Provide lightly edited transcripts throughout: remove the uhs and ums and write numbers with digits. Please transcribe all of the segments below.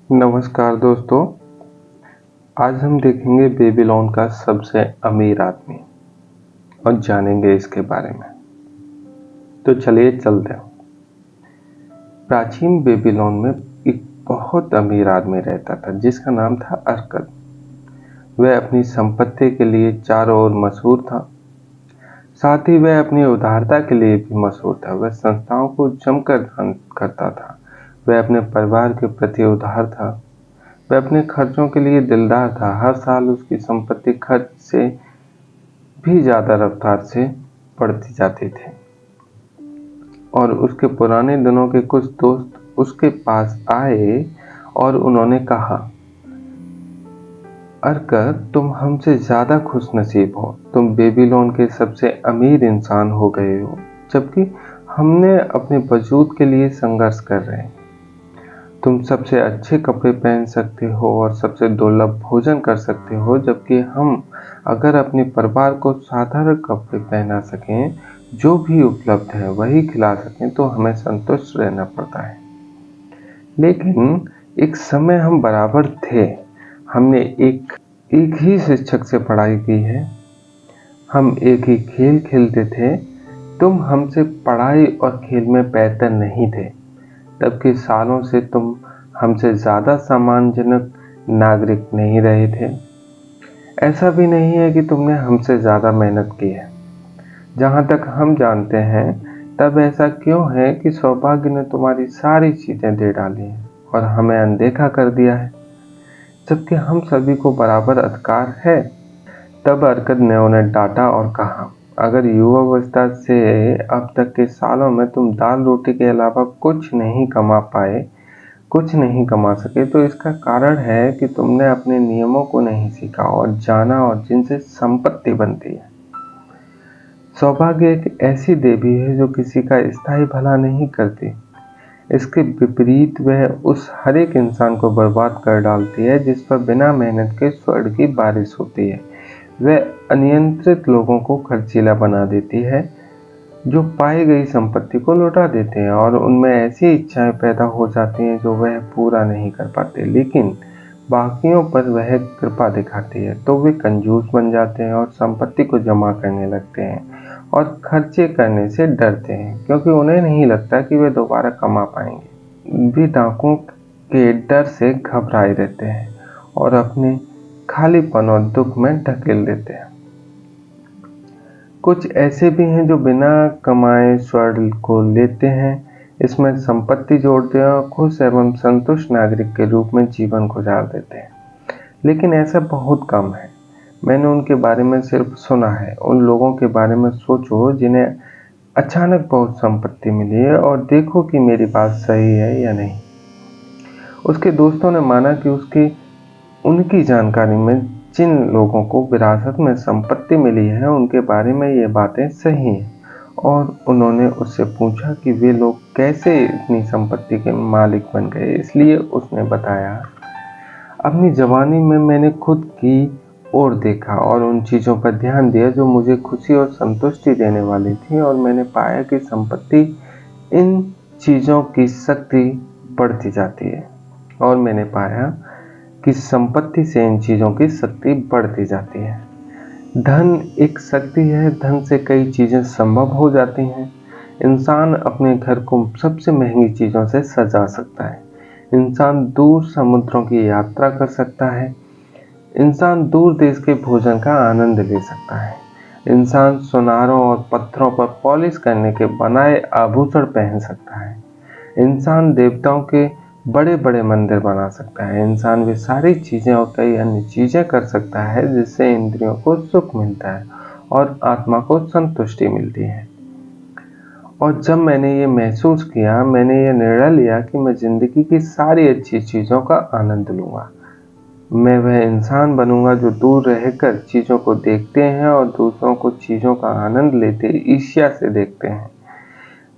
नमस्कार दोस्तों। आज हम देखेंगे बेबीलोन का सबसे अमीर आदमी और जानेंगे इसके बारे में। तो चलिए चलते हैं। प्राचीन बेबीलोन में एक बहुत अमीर आदमी रहता था जिसका नाम था अर्कद। वह अपनी संपत्ति के लिए चारों ओर मशहूर था। साथ ही वह अपनी उदारता के लिए भी मशहूर था। वह संस्थाओं को जमकर दान करता था। वह अपने परिवार के प्रति उदार था। वह अपने खर्चों के लिए दिलदार था। हर साल उसकी संपत्ति खर्च से भी ज्यादा रफ्तार से बढ़ती जाती थी और उसके पुराने दिनों के कुछ दोस्त उसके पास आए और उन्होंने कहा, अर्कद, तुम हमसे ज्यादा खुशनसीब हो। तुम बेबीलोन के सबसे अमीर इंसान हो गए हो, जबकि हमने अपने वजूद के लिए संघर्ष कर रहे हैं। तुम सबसे अच्छे कपड़े पहन सकते हो और सबसे दुर्लभ भोजन कर सकते हो, जबकि हम अगर अपने परिवार को साधारण कपड़े पहना सकें, जो भी उपलब्ध है वही खिला सकें, तो हमें संतुष्ट रहना पड़ता है। लेकिन एक समय हम बराबर थे। हमने एक ही शिक्षक से पढ़ाई की है। हम एक ही खेल खेलते थे। तुम हमसे पढ़ाई और खेल में बेहतर नहीं थे, जबकि सालों से तुम हमसे ज्यादा सम्मानजनक नागरिक नहीं रहे थे। ऐसा भी नहीं है कि तुमने हमसे ज्यादा मेहनत की है। जहां तक हम जानते हैं, तब ऐसा क्यों है कि सौभाग्य ने तुम्हारी सारी चीजें दे डाली हैं और हमें अनदेखा कर दिया है, जबकि हम सभी को बराबर अधिकार है। तब अर्कद ने उन्हें डांटा और कहा, अगर युवावस्था से अब तक के सालों में तुम दाल रोटी के अलावा कुछ नहीं कमा सके, तो इसका कारण है कि तुमने अपने नियमों को नहीं सीखा और जाना, और जिनसे संपत्ति बनती है। सौभाग्य एक ऐसी देवी है जो किसी का स्थायी भला नहीं करती। इसके विपरीत वह उस हर एक इंसान को बर्बाद कर डालती है जिस पर बिना मेहनत के स्वर्ण की बारिश होती है। वह अनियंत्रित लोगों को खर्चीला बना देती है, जो पाई गई संपत्ति को लौटा देते हैं, और उनमें ऐसी इच्छाएं पैदा हो जाती हैं जो वह पूरा नहीं कर पाते। लेकिन बाकियों पर वह कृपा दिखाती है तो वे कंजूस बन जाते हैं और संपत्ति को जमा करने लगते हैं और खर्चे करने से डरते हैं, क्योंकि उन्हें नहीं लगता कि वे दोबारा कमा पाएंगे। वे डाकुओं के डर से घबराए रहते हैं और अपने खालीपन और दुख में ढकेल देते हैं। कुछ ऐसे भी हैं जो बिना कमाए स्वर्ण को लेते हैं, इसमें संपत्ति जोड़ते हैं और खुश एवं संतुष्ट नागरिक के रूप में जीवन गुजार देते हैं। लेकिन ऐसा बहुत कम है। मैंने उनके बारे में सिर्फ सुना है। उन लोगों के बारे में सोचो जिन्हें अचानक बहुत संपत्ति मिली है, और देखो कि मेरी बात सही है या नहीं। उसके दोस्तों ने माना कि उनकी जानकारी में जिन लोगों को विरासत में संपत्ति मिली है, उनके बारे में ये बातें सही हैं, और उन्होंने उससे पूछा कि वे लोग कैसे इतनी संपत्ति के मालिक बन गए। इसलिए उसने बताया, अपनी जवानी में मैंने खुद की ओर देखा और उन चीज़ों पर ध्यान दिया जो मुझे खुशी और संतुष्टि देने वाली थी, और मैंने पाया कि संपत्ति इन चीज़ों की शक्ति बढ़ती जाती है। और मैंने पाया कि संपत्ति से इन चीज़ों की शक्ति बढ़ती जाती है। धन एक शक्ति है। धन से कई चीज़ें संभव हो जाती हैं। इंसान अपने घर को सबसे महंगी चीज़ों से सजा सकता है। इंसान दूर समुद्रों की यात्रा कर सकता है। इंसान दूर देश के भोजन का आनंद ले सकता है। इंसान सुनारों और पत्थरों पर पॉलिश करने के बनाए आभूषण पहन सकता है। इंसान देवताओं के बड़े बड़े मंदिर बना सकता है। इंसान वे सारी चीज़ें और कई अन्य चीज़ें कर सकता है जिससे इंद्रियों को सुख मिलता है और आत्मा को संतुष्टि मिलती है। और जब मैंने ये महसूस किया, मैंने ये निर्णय लिया कि मैं जिंदगी की सारी अच्छी चीज़ों का आनंद लूँगा। मैं वह इंसान बनूंगा जो दूर रहकर चीज़ों को देखते हैं और दूसरों को चीज़ों का आनंद लेते ईर्ष्या से देखते हैं।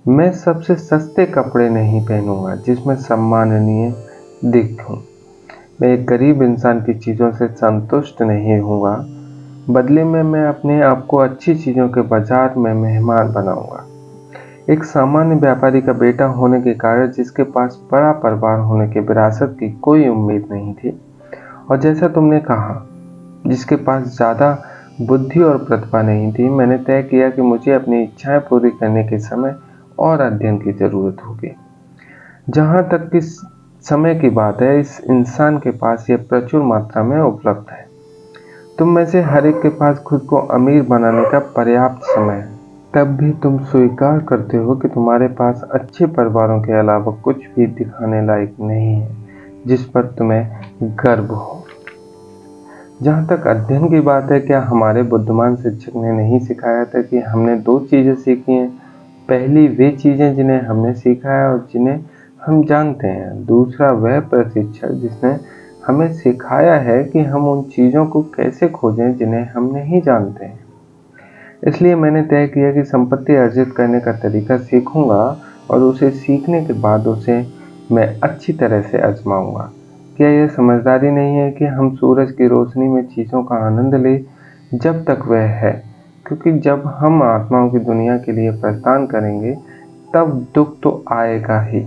मैं सबसे सस्ते कपड़े नहीं पहनूंगा जिसमें सम्माननीय दिखूं। मैं एक गरीब इंसान की चीज़ों से संतुष्ट नहीं होऊंगा। बदले में मैं अपने आप को अच्छी चीज़ों के बाजार में मेहमान बनाऊंगा। एक सामान्य व्यापारी का बेटा होने के कारण जिसके पास बड़ा परिवार होने के विरासत की कोई उम्मीद नहीं थी, और जैसा तुमने कहा, जिसके पास ज़्यादा बुद्धि और प्रतिभा नहीं थी, मैंने तय किया कि मुझे अपनी इच्छाएं पूरी करने के समय और अध्ययन की ज़रूरत होगी। जहाँ तक कि समय की बात है, इस इंसान के पास यह प्रचुर मात्रा में उपलब्ध है। तुम में से हर एक के पास खुद को अमीर बनाने का पर्याप्त समय है। तब भी तुम स्वीकार करते हो कि तुम्हारे पास अच्छे परिवारों के अलावा कुछ भी दिखाने लायक नहीं है जिस पर तुम्हें गर्व हो। जहाँ तक अध्ययन की बात है, क्या हमारे बुद्धिमान शिक्षक ने नहीं सिखाया था कि हमने 2 चीज़ें सीखी हैं। पहली वे चीज़ें जिन्हें हमने सीखा है और जिन्हें हम जानते हैं। दूसरा वह प्रशिक्षक जिसने हमें सिखाया है कि हम उन चीज़ों को कैसे खोजें जिन्हें हम नहीं जानते हैं। इसलिए मैंने तय किया कि संपत्ति अर्जित करने का तरीका सीखूंगा और उसे सीखने के बाद उसे मैं अच्छी तरह से आजमाऊंगा। क्या यह समझदारी नहीं है कि हम सूरज की रोशनी में चीज़ों का आनंद लें जब तक वह है, क्योंकि जब हम आत्माओं की दुनिया के लिए प्रस्थान करेंगे तब दुख तो आएगा ही।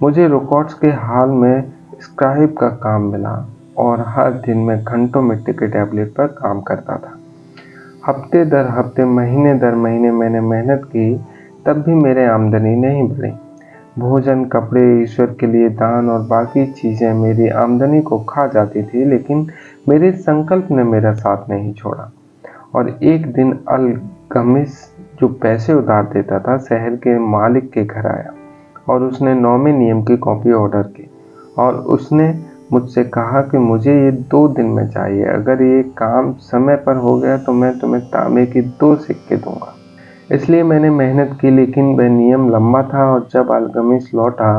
मुझे रिकॉर्ड्स के हाल में स्क्राइब का काम मिला और हर दिन मैं घंटों मिट्टी के टैबलेट पर काम करता था। हफ्ते दर हफ्ते, महीने दर महीने मैंने मेहनत की, तब भी मेरे आमदनी नहीं बढ़ी। भोजन, कपड़े, ईश्वर के लिए दान और बाकी चीज़ें मेरी आमदनी को खा जाती थी, लेकिन मेरे संकल्प ने मेरा साथ नहीं छोड़ा। और एक दिन अलगमिस, जो पैसे उधार देता था, शहर के मालिक के घर आया और उसने 9वें नियम की कॉपी ऑर्डर की और उसने मुझसे कहा कि मुझे ये 2 दिन में चाहिए। अगर ये काम समय पर हो गया तो मैं तुम्हें तांबे के 2 सिक्के दूंगा। इसलिए मैंने मेहनत की, लेकिन वह नियम लंबा था और जब अलगमिस लौटा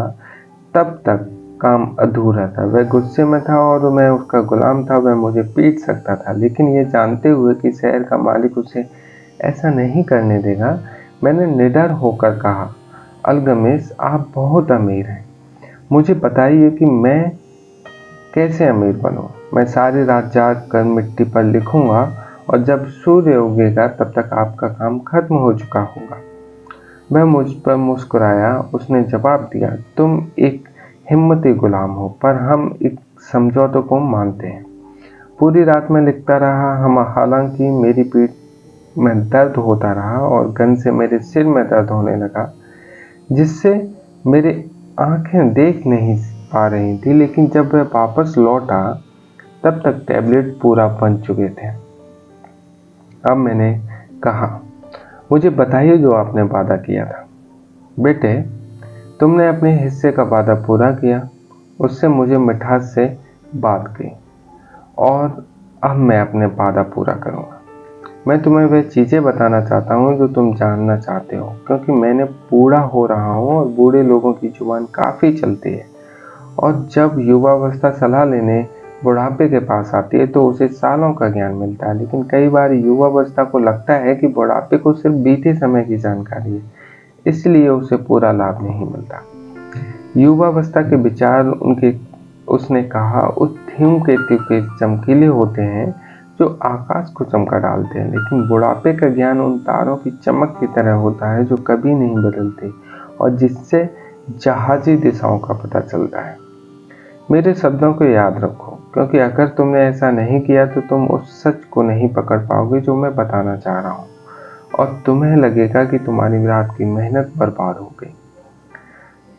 तब तक काम अधूरा था। वह गुस्से में था और मैं उसका गुलाम था। वह मुझे पीट सकता था, लेकिन ये जानते हुए कि शहर का मालिक उसे ऐसा नहीं करने देगा, मैंने निडर होकर कहा, अलगमिस, आप बहुत अमीर हैं। मुझे बताइए कि मैं कैसे अमीर बनूं। मैं सारी रात जाग कर मिट्टी पर लिखूंगा और जब सूर्य उगेगा तब तक आपका काम खत्म हो चुका होगा। वह मुझ पर मुस्कुराया। उसने जवाब दिया, तुम एक हिम्मती गुलाम हो, पर हम एक समझौते को मानते हैं। पूरी रात मैं लिखता रहा, हालांकि मेरी पीठ में दर्द होता रहा और गन से मेरे सिर में दर्द होने लगा, जिससे मेरी आंखें देख नहीं पा रही थी। लेकिन जब वह वापस लौटा तब तक टैबलेट पूरा बन चुके थे। अब मैंने कहा, मुझे बताइए जो आपने वादा किया था। बेटे, तुमने अपने हिस्से का वादा पूरा किया। उससे मुझे मिठास से बात की और अब मैं अपने वादा पूरा करूँगा। मैं तुम्हें वह चीज़ें बताना चाहता हूँ जो तुम जानना चाहते हो, क्योंकि मैंने बूढ़ा हो रहा हूँ और बूढ़े लोगों की जुबान काफ़ी चलती है। और जब युवावस्था सलाह लेने बुढ़ापे के पास आती है तो उसे सालों का ज्ञान मिलता है, लेकिन कई बार युवावस्था को लगता है कि बुढ़ापे को सिर्फ बीते समय की जानकारी है, इसलिए उसे पूरा लाभ नहीं मिलता। युवावस्था के विचार उसने कहा, उस धूमकेतु के चमकीले होते हैं जो आकाश को चमका डालते हैं, लेकिन बुढ़ापे का ज्ञान उन तारों की चमक की तरह होता है जो कभी नहीं बदलते और जिससे जहाजी दिशाओं का पता चलता है। मेरे शब्दों को याद रखो, क्योंकि अगर तुमने ऐसा नहीं किया तो तुम उस सच को नहीं पकड़ पाओगे जो मैं बताना चाह रहा हूँ, और तुम्हें लगेगा कि तुम्हारी रात की मेहनत बर्बाद हो गई।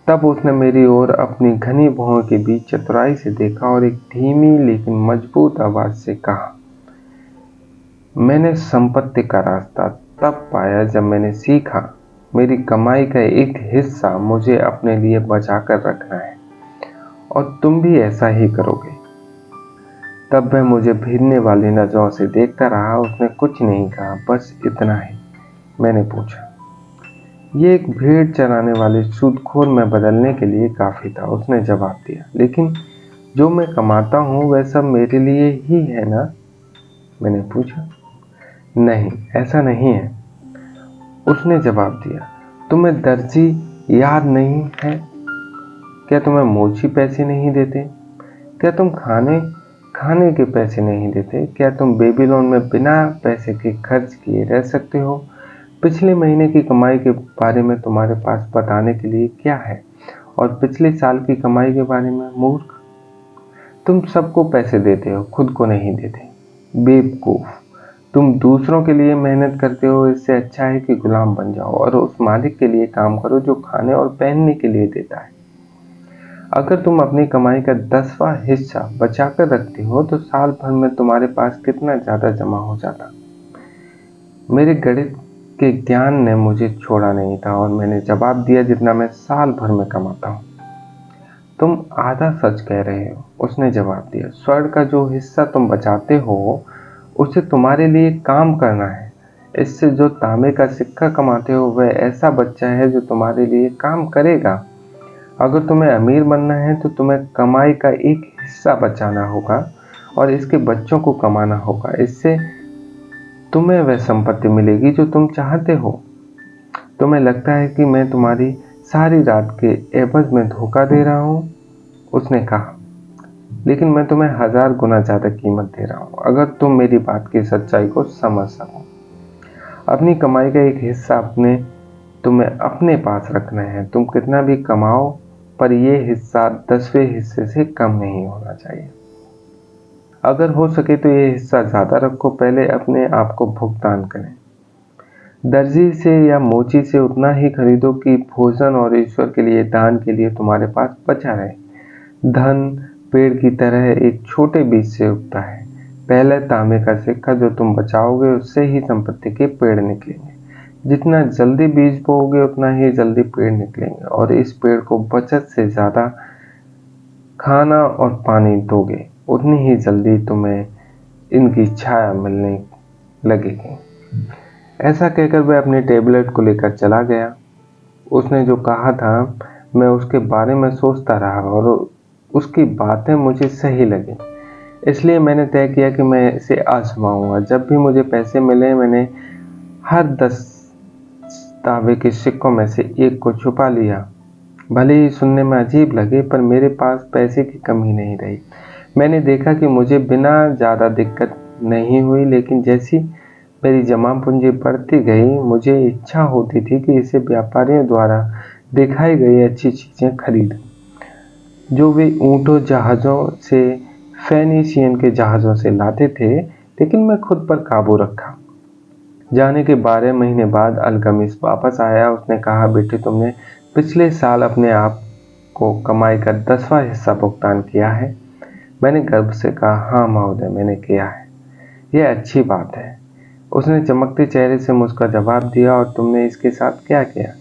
तब उसने मेरी ओर अपनी घनी भौहों के बीच चतुराई से देखा और एक धीमी लेकिन मजबूत आवाज से कहा, मैंने संपत्ति का रास्ता तब पाया जब मैंने सीखा मेरी कमाई का एक हिस्सा मुझे अपने लिए बचा कर रखना है, और तुम भी ऐसा ही करोगे। तब वह मुझे भीगने वाली नजरों से देखता रहा। उसने कुछ नहीं कहा, बस इतना ही। मैंने पूछा, ये एक भेड़ चराने वाले सूदखोर में बदलने के लिए काफ़ी था। उसने जवाब दिया, लेकिन जो मैं कमाता हूँ वह सब मेरे लिए ही है ना? मैंने पूछा, नहीं, ऐसा नहीं है। उसने जवाब दिया, तुम्हें दर्जी याद नहीं है? क्या तुम्हें मोची पैसे नहीं देते? क्या तुम खाने के पैसे नहीं देते? क्या तुम बेबीलोन में बिना पैसे के खर्च किए रह सकते हो? पिछले महीने की कमाई के बारे में तुम्हारे पास बताने के लिए क्या है, और पिछले साल की कमाई के बारे में? मूर्ख, तुम सबको पैसे देते हो, खुद को नहीं देते। बेवकूफ, तुम दूसरों के लिए मेहनत करते हो, इससे अच्छा है कि गुलाम बन जाओ और उस मालिक के लिए काम करो जो खाने और पहनने के लिए देता है। अगर तुम अपनी कमाई का 10वां हिस्सा बचाकर रखते हो तो साल भर में तुम्हारे पास कितना ज्यादा जमा हो जाता। मेरे गणित के ज्ञान ने मुझे छोड़ा नहीं था और मैंने जवाब दिया जितना मैं साल भर में कमाता हूँ। तुम आधा सच कह रहे हो, उसने जवाब दिया। स्वर्ण का जो हिस्सा तुम बचाते हो उसे तुम्हारे लिए काम करना है। इससे जो तांबे का सिक्का कमाते हो वह ऐसा बच्चा है जो तुम्हारे लिए काम करेगा। अगर तुम्हें अमीर बनना है तो तुम्हें कमाई का एक हिस्सा बचाना होगा और इसके बच्चों को कमाना होगा। इससे तुम्हें वह संपत्ति मिलेगी जो तुम चाहते हो। तुम्हें लगता है कि मैं तुम्हारी सारी रात के एवज में धोखा दे रहा हूँ, उसने कहा, लेकिन मैं तुम्हें 1000 गुना ज्यादा कीमत दे रहा हूँ अगर तुम मेरी बात की सच्चाई को समझ सको। अपनी कमाई का एक हिस्सा तुम्हें अपने पास रखना है। तुम कितना भी कमाओ पर यह हिस्सा 10वें हिस्से से कम नहीं होना चाहिए। अगर हो सके तो यह हिस्सा ज्यादा रखो। पहले अपने आप को भुगतान करें। दर्जी से या मोची से उतना ही खरीदो कि भोजन और ईश्वर के लिए दान के लिए तुम्हारे पास बचा रहे। धन पेड़ की तरह एक छोटे बीज से उगता है। पहले तांबे का सिक्का जो तुम बचाओगे उससे ही संपत्ति के पेड़ निकलेंगे। जितना जल्दी बीज बोओगे उतना ही जल्दी पेड़ निकलेंगे और इस पेड़ को बचत से ज्यादा खाना और पानी दोगे उतनी ही जल्दी तुम्हें इनकी छाया मिलने लगेगी। ऐसा कहकर वह अपनी टेबलेट को लेकर चला गया। उसने जो कहा था मैं उसके बारे में सोचता रहा और उसकी बातें मुझे सही लगी, इसलिए मैंने तय किया कि मैं इसे आजमाऊंगा। जब भी मुझे पैसे मिले मैंने हर 10 तांबे के सिक्कों में से एक को छुपा लिया। भले ही सुनने में अजीब लगे पर मेरे पास पैसे की कमी नहीं रही। मैंने देखा कि मुझे बिना ज़्यादा दिक्कत नहीं हुई, लेकिन जैसी मेरी जमा पूंजी बढ़ती गई मुझे इच्छा होती थी कि इसे व्यापारियों द्वारा दिखाई गई अच्छी चीज़ें खरीदूं जो वे ऊँटों जहाज़ों से फेनिशियन के जहाज़ों से लाते थे, लेकिन मैं खुद पर काबू रखा। जाने के 12 महीने बाद अल्गमिस वापस आया। उसने कहा, बेटे तुमने पिछले साल अपने आप को कमाई का 10वां हिस्सा भुगतान किया है। मैंने गर्व से कहा, हाँ महोदय मैंने किया है। यह अच्छी बात है। उसने चमकते चेहरे से मुझका जवाब दिया, और तुमने इसके साथ क्या किया?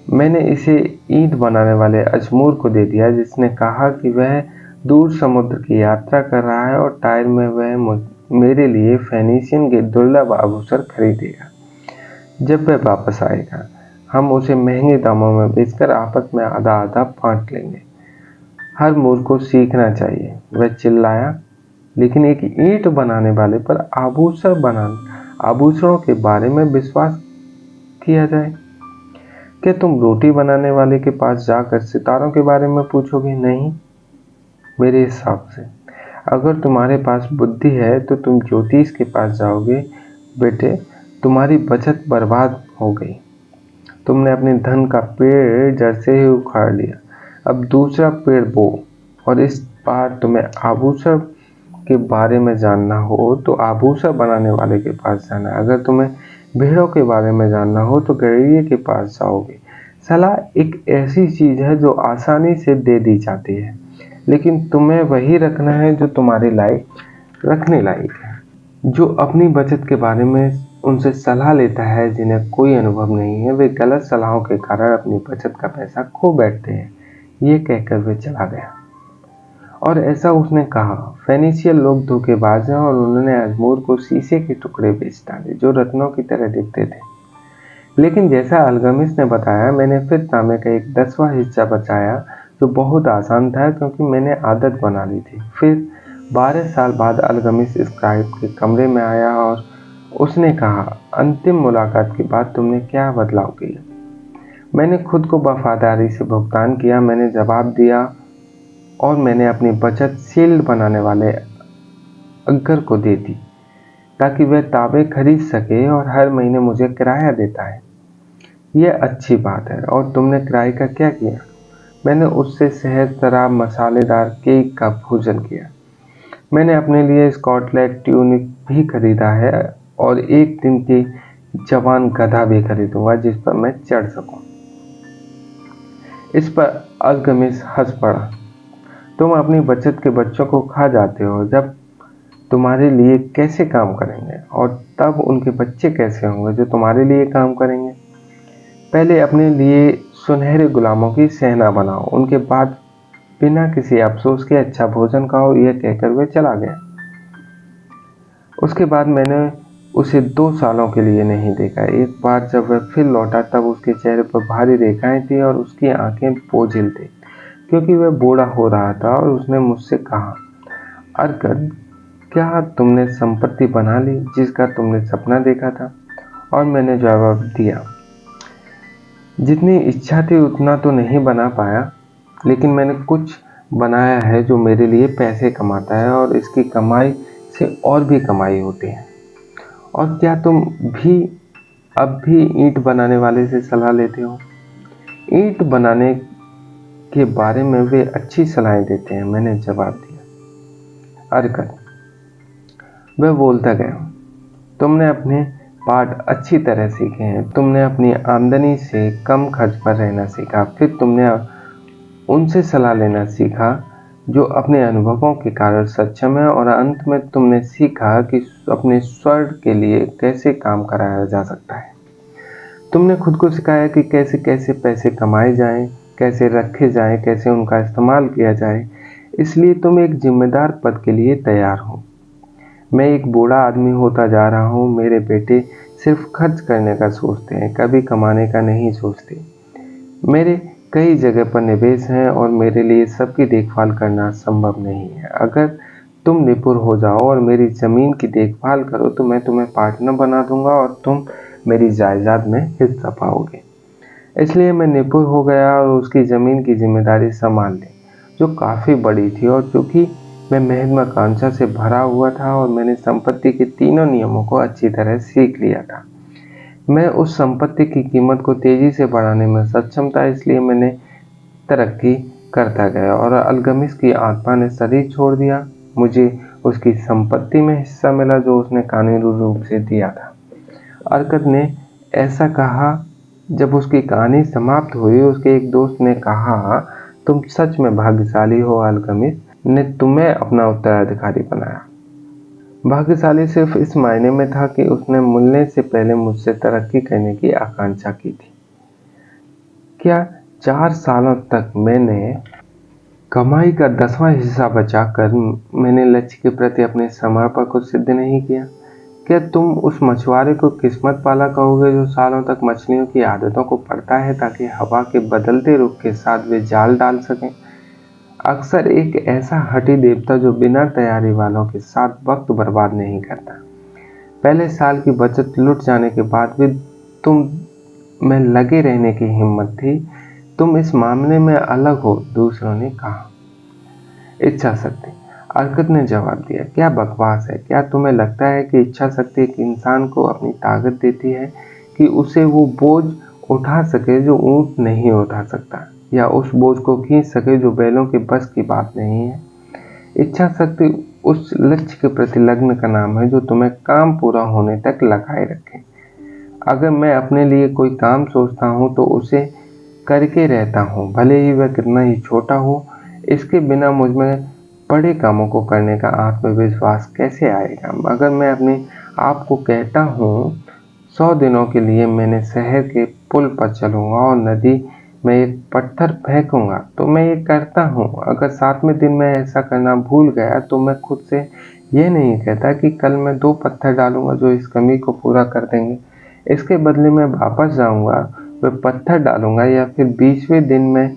मैंने इसे ईंट बनाने वाले अजमूर को दे दिया, जिसने कहा कि वह दूर समुद्र की यात्रा कर रहा है और टायर में वह मेरे लिए फेनिशियन के दुर्लभ आभूषण खरीदेगा। जब वह वापस आएगा हम उसे महंगे दामों में बेचकर आपस में आधा आधा बांट लेंगे। हर मूर्ख को सीखना चाहिए, वह चिल्लाया। लेकिन एक ईंट बनाने वाले पर आभूषणों के बारे में विश्वास किया जाए? क्या तुम रोटी बनाने वाले के पास जाकर सितारों के बारे में पूछोगे? नहीं। मेरे हिसाब से अगर तुम्हारे पास बुद्धि है तो तुम ज्योतिष के पास जाओगे। बेटे तुम्हारी बचत बर्बाद हो गई। तुमने अपने धन का पेड़ जड़ से ही उखाड़ लिया। अब दूसरा पेड़ बो, और इस बार तुम्हें आभूषण के बारे में जानना हो तो आभूषण बनाने वाले के पास जाना। अगर तुम्हें भेड़ों के बारे में जानना हो तो गड़ेरिये के पास जाओगे। सलाह एक ऐसी चीज है जो आसानी से दे दी जाती है, लेकिन तुम्हें वही रखना है जो तुम्हारे लायक रखने लायक है। जो अपनी बचत के बारे में उनसे सलाह लेता है जिन्हें कोई अनुभव नहीं है, वे गलत सलाहों के कारण अपनी बचत का पैसा खो बैठते हैं। ये कहकर वे चला गया। और ऐसा उसने कहा। फेनिशियल लोग धोखेबाज हैं और उन्होंने अजमूर को शीशे के टुकड़े बेच डाले जो रत्नों की तरह दिखते थे। लेकिन जैसा अल्गमिस ने बताया, मैंने फिर तांबे का एक 10वां हिस्सा बचाया, जो बहुत आसान था क्योंकि मैंने आदत बना ली थी। फिर 12 साल बाद अल्गमिस स्क्राइब के कमरे में आया और उसने कहा, अंतिम मुलाकात के बाद तुमने क्या बदलाव किया? मैंने खुद को वफादारी से भुगतान किया, मैंने जवाब दिया, और मैंने अपनी बचत शील्ड बनाने वाले अग्गर को दे दी। ताकि वह किताबें खरीद सके और हर महीने मुझे किराया देता है। यह अच्छी बात है। और तुमने किराए का क्या किया? मैंने उससे शहद, शराब, मसालेदार केक का भोजन किया। मैंने अपने लिए स्कॉटलैंड ट्यूनिक भी खरीदा है और एक दिन की जवान गधा भी खरीदूंगा जिस पर मैं चढ़ सकूं। इस पर अल्केमिस्ट हंस पड़ा। तुम अपनी बचत के बच्चों को खा जाते हो। जब तुम्हारे लिए कैसे काम करेंगे, और तब उनके बच्चे कैसे होंगे जो तुम्हारे लिए काम करेंगे। पहले अपने लिए सुनहरे गुलामों की सेना बनाओ, उनके बाद बिना किसी अफसोस के अच्छा भोजन खाओ। यह कहकर वह चला गया। उसके बाद मैंने उसे 2 सालों के लिए नहीं देखा। एक बार जब वह फिर लौटा तब उसके चेहरे पर भारी रेखाएं थी और उसकी आंखें बोझिल थी, क्योंकि वह बूढ़ा हो रहा था। और उसने मुझसे कहा, अरकद, क्या तुमने संपत्ति बना ली जिसका तुमने सपना देखा था? और मैंने जवाब दिया, जितनी इच्छा थी उतना तो नहीं बना पाया, लेकिन मैंने कुछ बनाया है जो मेरे लिए पैसे कमाता है और इसकी कमाई से और भी कमाई होती है। और क्या तुम भी अब भी ईंट बनाने वाले से सलाह लेते हो? ईंट बनाने के बारे में वे अच्छी सलाहें देते हैं, मैंने जवाब दिया। अरकद, वह बोलता गया, तुमने अपने पाठ अच्छी तरह सीखे हैं। तुमने अपनी आमदनी से कम खर्च पर रहना सीखा। फिर तुमने उनसे सलाह लेना सीखा जो अपने अनुभवों के कारण सक्षम है। और अंत में तुमने सीखा कि अपने स्वर्ग के लिए कैसे काम कराया जा सकता है। तुमने खुद को सिखाया कि कैसे कैसे पैसे कमाए जाएं, कैसे रखे जाएं, कैसे उनका इस्तेमाल किया जाए। इसलिए तुम एक जिम्मेदार पद के लिए तैयार हो। मैं एक बूढ़ा आदमी होता जा रहा हूँ। मेरे बेटे सिर्फ खर्च करने का सोचते हैं, कभी कमाने का नहीं सोचते। मेरे कई जगह पर निवेश हैं और मेरे लिए सबकी देखभाल करना संभव नहीं है। अगर तुम निपुण हो जाओ और मेरी ज़मीन की देखभाल करो तो मैं तुम्हें पार्टनर बना दूंगा और तुम मेरी जायदाद में हिस्सा पाओगे। इसलिए मैं निपुण हो गया और उसकी ज़मीन की जिम्मेदारी संभाल ली, जो काफ़ी बड़ी थी और चूँकि मैं महत्वाकांक्षा से भरा हुआ था और मैंने संपत्ति के तीनों नियमों को अच्छी तरह सीख लिया था। मैं उस संपत्ति की कीमत को तेजी से बढ़ाने में सक्षम था। इसलिए मैंने तरक्की करता गया और अल्केमिस्ट की आत्मा ने शरीर छोड़ दिया। मुझे उसकी संपत्ति में हिस्सा मिला जो उसने कानूनी रूप से दिया था। अरकद ने ऐसा कहा। जब उसकी कहानी समाप्त हुई, उसके एक दोस्त ने कहा, तुम सच में भाग्यशाली हो, अल्केमिस्ट ने तुम्हें अपना उत्तराधिकारी बनाया। भाग्यशाली सिर्फ इस मायने में था कि उसने मिलने से पहले मुझसे तरक्की करने की आकांक्षा की थी। क्या 4 सालों तक मैंने कमाई का 10वां हिस्सा बचाकर मैंने लक्ष्य के प्रति अपने समर्पण को सिद्ध नहीं किया? क्या तुम उस मछुआरे को किस्मत वाला कहोगे जो सालों तक मछलियों की आदतों को पढ़ता है ताकि हवा के बदलते रुख के साथ वे जाल डाल सकें? अक्सर एक ऐसा हठी देवता जो बिना तैयारी वालों के साथ वक्त बर्बाद नहीं करता। पहले साल की बचत लुट जाने के बाद भी तुम में लगे रहने की हिम्मत थी। तुम इस मामले में अलग हो, दूसरों ने कहा। इच्छा शक्ति, अरकद ने जवाब दिया, क्या बकवास है। क्या तुम्हें लगता है कि इच्छा शक्ति एक इंसान को अपनी ताकत देती है कि उसे वो बोझ उठा सके जो ऊंट नहीं उठा सकता, या उस बोझ को खींच सके जो बैलों के बस की बात नहीं है? इच्छा शक्ति उस लक्ष्य के प्रति लगन का नाम है जो तुम्हें काम पूरा होने तक लगाए रखे। अगर मैं अपने लिए कोई काम सोचता हूँ तो उसे करके रहता हूँ, भले ही वह कितना ही छोटा हो। इसके बिना मुझ में बड़े कामों को करने का आत्मविश्वास कैसे आएगा? अगर मैं अपने आप को कहता हूँ 100 दिनों के लिए मैंने शहर के पुल पर चलूँगा और नदी में एक पत्थर फेंकूंगा, तो मैं ये करता हूँ। अगर 7वें दिन मैं ऐसा करना भूल गया तो मैं खुद से ये नहीं कहता कि कल मैं 2 पत्थर डालूंगा जो इस कमी को पूरा कर देंगे। इसके बदले मैं वापस जाऊंगा, वह पत्थर डालूंगा, या फिर 20वें दिन में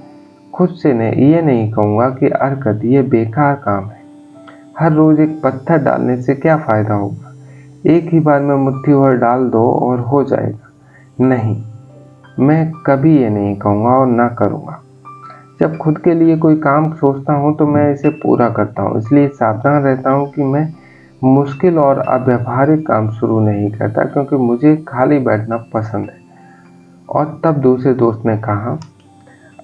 खुद से ये नहीं कहूँगा कि अरकद ये बेकार काम है। हर रोज एक पत्थर डालने से क्या फ़ायदा होगा? एक ही बार में मुट्ठी भर डाल दो और हो जाएगा। नहीं, मैं कभी ये नहीं कहूँगा और ना करूँगा। जब खुद के लिए कोई काम सोचता हूँ तो मैं इसे पूरा करता हूँ। इसलिए सावधान रहता हूँ कि मैं मुश्किल और अव्यावहारिक काम शुरू नहीं करता, क्योंकि मुझे खाली बैठना पसंद है। और तब दूसरे दोस्त ने कहा,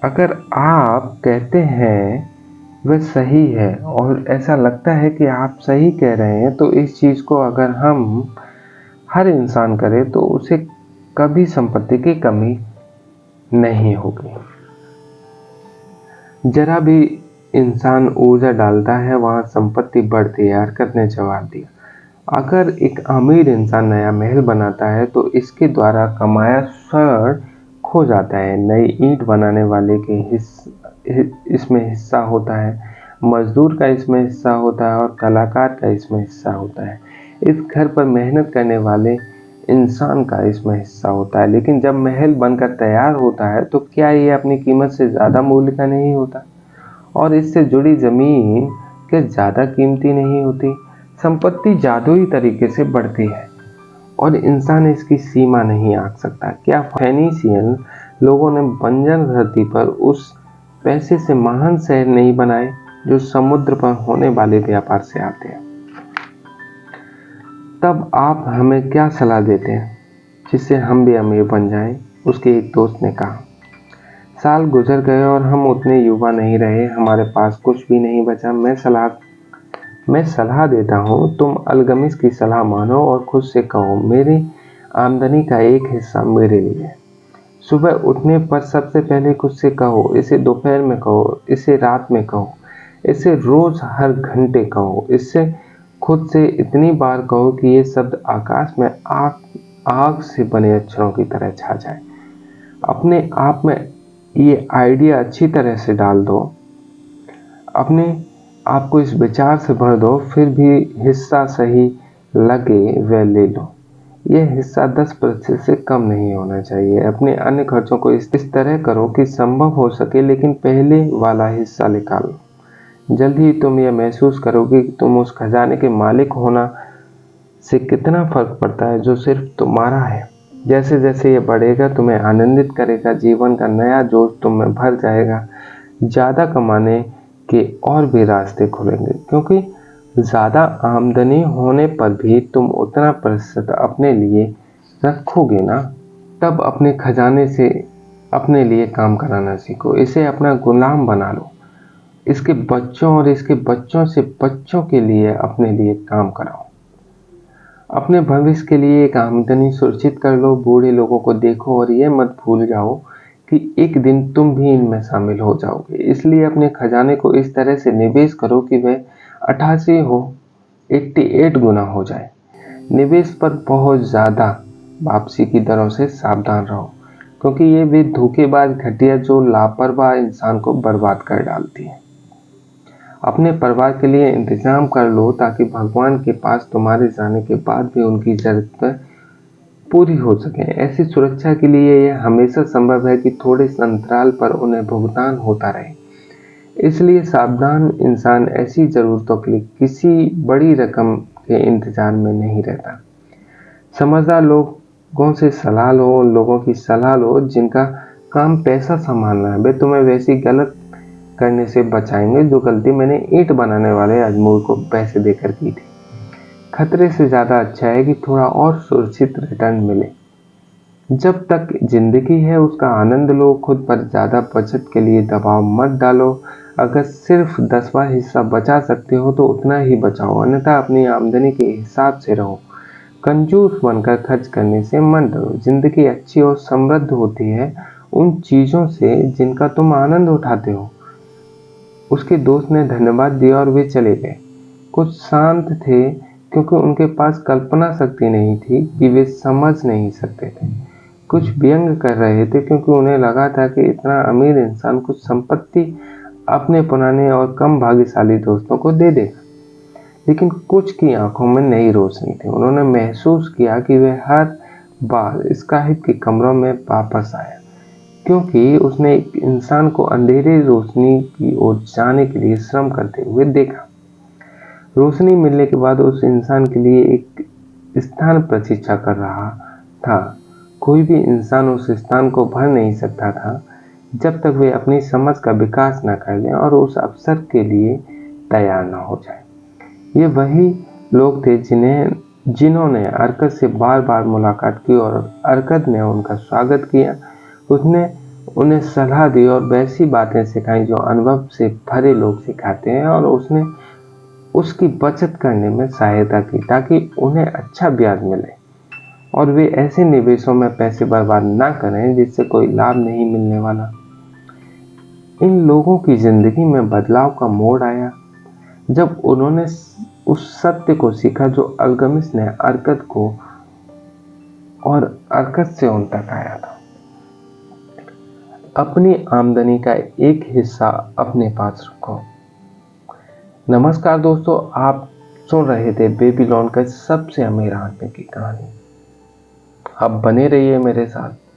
अगर आप कहते हैं वह सही है और ऐसा लगता है कि आप सही कह रहे हैं, तो इस चीज़ को अगर हम हर इंसान करे तो उसे कभी संपत्ति की कमी नहीं होगी। जरा भी इंसान ऊर्जा डालता है वहाँ संपत्ति बढ़ती है। हरकत ने जवाब दिया, अगर एक अमीर इंसान नया महल बनाता है तो इसके द्वारा कमाया स्वर्ण खो जाता है। नई ईंट बनाने वाले के इसमें हिस्सा होता है, मजदूर का इसमें हिस्सा होता है और कलाकार का इसमें हिस्सा होता है। इस घर पर मेहनत करने वाले इंसान का इसमें हिस्सा होता है। लेकिन जब महल बनकर तैयार होता है तो क्या ये अपनी कीमत से ज़्यादा मूल्य का नहीं होता? और इससे जुड़ी ज़मीन क्या ज़्यादा कीमती नहीं होती? संपत्ति जादुई तरीके से बढ़ती है और इंसान इसकी सीमा नहीं आंक सकता। क्या फेनिशियन लोगों ने बंजर धरती पर उस पैसे से महान शहर नहीं बनाए जो समुद्र पर होने वाले व्यापार से आते हैं? तब आप हमें क्या सलाह देते हैं जिससे हम भी अमीर बन जाएं? उसके एक दोस्त ने कहा। साल गुजर गए और हम उतने युवा नहीं रहे, हमारे पास कुछ भी नहीं बचा। मैं सलाह देता हूँ, तुम अल्गमिस की सलाह मानो और खुद से कहो, मेरी आमदनी का एक हिस्सा मेरे लिए। सुबह उठने पर सबसे पहले खुद से कहो, इसे दोपहर में कहो, इसे रात में कहो, इसे रोज हर घंटे कहो, इससे खुद से इतनी बार कहो कि ये शब्द आकाश में आग से बने अक्षरों की तरह छा जाए। अपने आप में ये आइडिया अच्छी तरह से डाल दो, अपने आप को इस विचार से भर दो, फिर भी हिस्सा सही लगे वह ले लो। यह हिस्सा 10% से कम नहीं होना चाहिए। अपने अन्य खर्चों को इस तरह करो कि संभव हो सके, लेकिन पहले वाला हिस्सा निकालो। जल्द ही तुम यह महसूस करोगे कि तुम उस खजाने के मालिक होना से कितना फर्क पड़ता है जो सिर्फ तुम्हारा है। जैसे जैसे ये बढ़ेगा तुम्हें आनंदित करेगा, जीवन का नया जोश तुम में भर जाएगा। ज़्यादा कमाने के और भी रास्ते खुलेंगे, क्योंकि ज़्यादा आमदनी होने पर भी तुम उतना प्रतिशत अपने लिए रखोगे ना। तब अपने खजाने से अपने लिए काम कराना सीखो, इसे अपना गुलाम बना लो। इसके बच्चों और इसके बच्चों से बच्चों के लिए अपने लिए काम कराओ। अपने भविष्य के लिए एक आमदनी सुरक्षित कर लो। बूढ़े लोगों को देखो और ये मत भूल जाओ कि एक दिन तुम भी इनमें शामिल हो जाओगे। इसलिए अपने खजाने को इस तरह से निवेश करो कि वह 88 गुना हो जाए। निवेश पर बहुत ज़्यादा वापसी की दरों से सावधान रहो, क्योंकि ये वे धोखेबाज घटिया जो लापरवाह इंसान को बर्बाद कर डालती है। अपने परिवार के लिए इंतजाम कर लो, ताकि भगवान के पास तुम्हारे जाने के बाद भी उनकी जरूरतें पूरी हो सके। ऐसी सुरक्षा के लिए यह हमेशा संभव है कि थोड़े अंतराल पर उन्हें भुगतान होता रहे। इसलिए सावधान इंसान ऐसी जरूरतों के लिए किसी बड़ी रकम के इंतजार में नहीं रहता। समझदार लोगों से सलाह लो, उन लोगों की सलाह लो जिनका काम पैसा संभालना है। वे तुम्हें वैसी गलत करने से बचाएंगे जो गलती मैंने ईंट बनाने वाले अजमूर को पैसे देकर की थी। खतरे से ज़्यादा अच्छा है कि थोड़ा और सुरक्षित रिटर्न मिले। जब तक जिंदगी है उसका आनंद लो। खुद पर ज़्यादा बचत के लिए दबाव मत डालो। अगर सिर्फ 10वां हिस्सा बचा सकते हो तो उतना ही बचाओ, अन्यथा अपनी आमदनी के हिसाब से रहो। कंजूस बनकर खर्च करने से मत डरो। जिंदगी अच्छी और समृद्ध होती है उन चीज़ों से जिनका तुम आनंद उठाते हो। उसके दोस्त ने धन्यवाद दिया और वे चले गए। कुछ शांत थे क्योंकि उनके पास कल्पना शक्ति नहीं थी कि वे समझ नहीं सकते थे। कुछ व्यंग कर रहे थे क्योंकि उन्हें लगा था कि इतना अमीर इंसान कुछ संपत्ति अपने पुराने और कम भाग्यशाली दोस्तों को दे देगा। लेकिन कुछ की आंखों में नई रोशनी थी। उन्होंने महसूस किया कि वे हर बार स्काइप के कमरों में वापस आया, क्योंकि उसने एक इंसान को अंधेरे रोशनी की ओर जाने के लिए श्रम करते हुए देखा। रोशनी मिलने के बाद उस इंसान के लिए एक स्थान प्रतीक्षा कर रहा था। कोई भी इंसान उस स्थान को भर नहीं सकता था जब तक वे अपनी समझ का विकास न कर लें और उस अवसर के लिए तैयार न हो जाए। ये वही लोग थे जिन्होंने अरकत से बार बार मुलाकात की और अरकत ने उनका स्वागत किया। उसने उन्हें सलाह दी और वैसी बातें सिखाई जो अनुभव से भरे लोग सिखाते हैं, और उसने उसकी बचत करने में सहायता की ताकि उन्हें अच्छा ब्याज मिले और वे ऐसे निवेशों में पैसे बर्बाद ना करें जिससे कोई लाभ नहीं मिलने वाला। इन लोगों की जिंदगी में बदलाव का मोड़ आया जब उन्होंने उस सत्य को सीखा जो अल्गमिस ने अरकत को और अरकत से उन तक आया था। अपनी आमदनी का एक हिस्सा अपने पास रखो। नमस्कार दोस्तों, आप सुन रहे थे बेबीलोन का सबसे अमीर आदमी की कहानी। आप बने रहिए मेरे साथ।